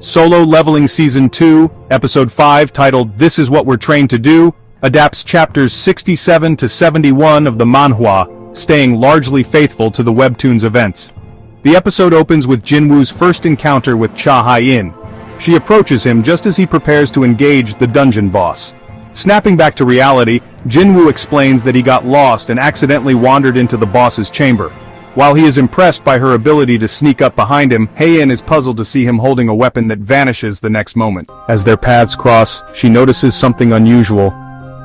Solo Leveling Season 2, Episode 5, titled This Is What We're Trained to Do, adapts chapters 67 to 71 of the manhwa, staying largely faithful to the webtoon's events. The episode opens with Jinwoo's first encounter with Cha Hye-in. She approaches him just as he prepares to engage the dungeon boss. Snapping back to reality, Jinwoo explains that he got lost and accidentally wandered into the boss's chamber. While he is impressed by her ability to sneak up behind him, Hye-in is puzzled to see him holding a weapon that vanishes the next moment. As their paths cross, she notices something unusual.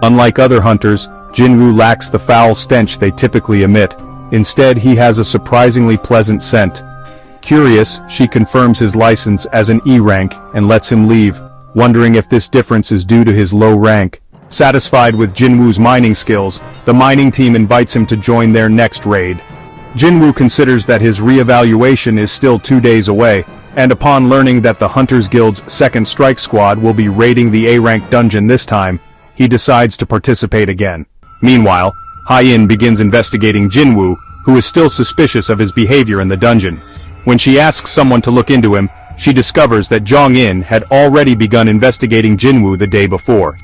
Unlike other hunters, Jinwoo lacks the foul stench they typically emit. Instead, he has a surprisingly pleasant scent. Curious, she confirms his license as an E rank and lets him leave, wondering if this difference is due to his low rank. Satisfied with Jinwoo's mining skills, the mining team invites him to join their next raid. Jinwoo considers that his re-evaluation is still 2 days away, and upon learning that the Hunters Guild's second strike squad will be raiding the A-rank dungeon this time, he decides to participate again. Meanwhile, Hye-in begins investigating Jinwoo, who is still suspicious of his behavior in the dungeon. When she asks someone to look into him, she discovers that Jong-in had already begun investigating Jinwoo the day before.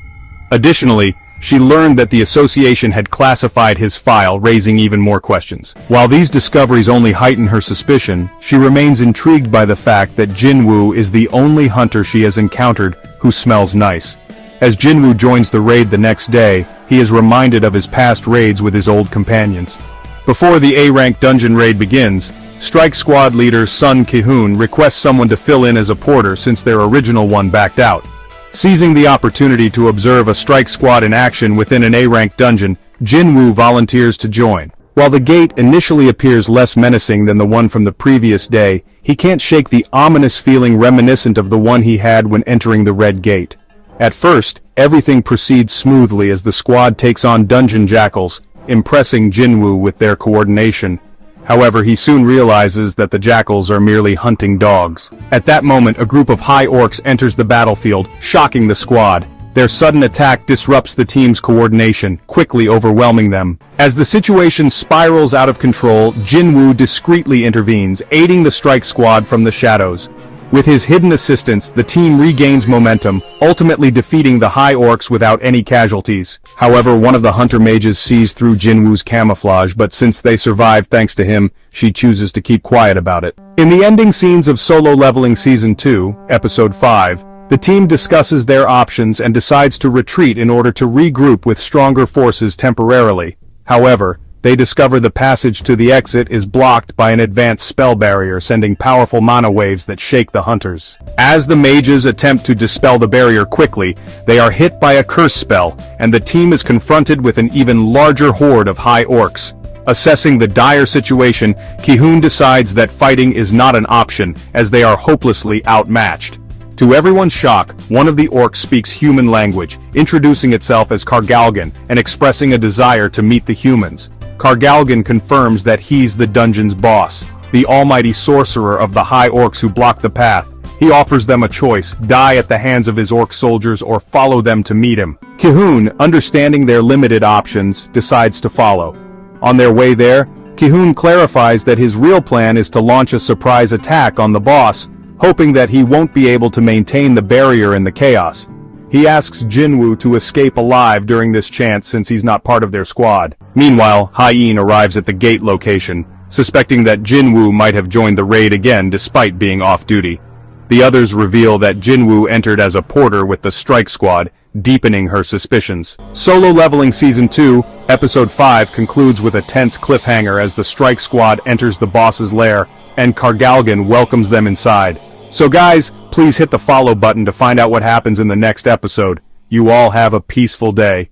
Additionally, she learned that the association had classified his file, raising even more questions. While these discoveries only heighten her suspicion, she remains intrigued by the fact that Jinwoo is the only hunter she has encountered who smells nice. As Jinwoo joins the raid the next day, he is reminded of his past raids with his old companions. Before the A-rank dungeon raid begins, Strike Squad leader Sun Ki-hoon requests someone to fill in as a porter since their original one backed out. Seizing the opportunity to observe a strike squad in action within an A-rank dungeon, Jinwoo volunteers to join. While the gate initially appears less menacing than the one from the previous day, he can't shake the ominous feeling reminiscent of the one he had when entering the Red Gate. At first, everything proceeds smoothly as the squad takes on dungeon jackals, impressing Jinwoo with their coordination. However, he soon realizes that the jackals are merely hunting dogs. At that moment, a group of high orcs enters the battlefield, shocking the squad. Their sudden attack disrupts the team's coordination, quickly overwhelming them. As the situation spirals out of control, Jinwoo discreetly intervenes, aiding the strike squad from the shadows. With his hidden assistance, the team regains momentum, ultimately defeating the high orcs without any casualties. However, one of the hunter mages sees through Jinwoo's camouflage, but since they survived thanks to him, she chooses to keep quiet about it. In the ending scenes of Solo Leveling Season 2, Episode 5, the team discusses their options and decides to retreat in order to regroup with stronger forces temporarily. However, they discover the passage to the exit is blocked by an advanced spell barrier, sending powerful mana waves that shake the hunters. As the mages attempt to dispel the barrier quickly, they are hit by a curse spell, and the team is confronted with an even larger horde of high orcs. Assessing the dire situation, Ki-hoon decides that fighting is not an option, as they are hopelessly outmatched. To everyone's shock, one of the orcs speaks human language, introducing itself as Kargalgan and expressing a desire to meet the humans. Kargalgan confirms that he's the dungeon's boss, the almighty sorcerer of the high orcs who block the path. He offers them a choice: die at the hands of his orc soldiers or follow them to meet him. Ki-hoon, understanding their limited options, decides to follow. On their way there, Ki-hoon clarifies that his real plan is to launch a surprise attack on the boss, hoping that he won't be able to maintain the barrier in the chaos. He asks Jinwoo to escape alive during this chance since he's not part of their squad. Meanwhile, Hye-in arrives at the gate location, suspecting that Jinwoo might have joined the raid again despite being off-duty. The others reveal that Jinwoo entered as a porter with the strike squad, deepening her suspicions. Solo Leveling Season 2, Episode 5 concludes with a tense cliffhanger as the strike squad enters the boss's lair, and Kargalgan welcomes them inside. So guys, please hit the follow button to find out what happens in the next episode. You all have a peaceful day.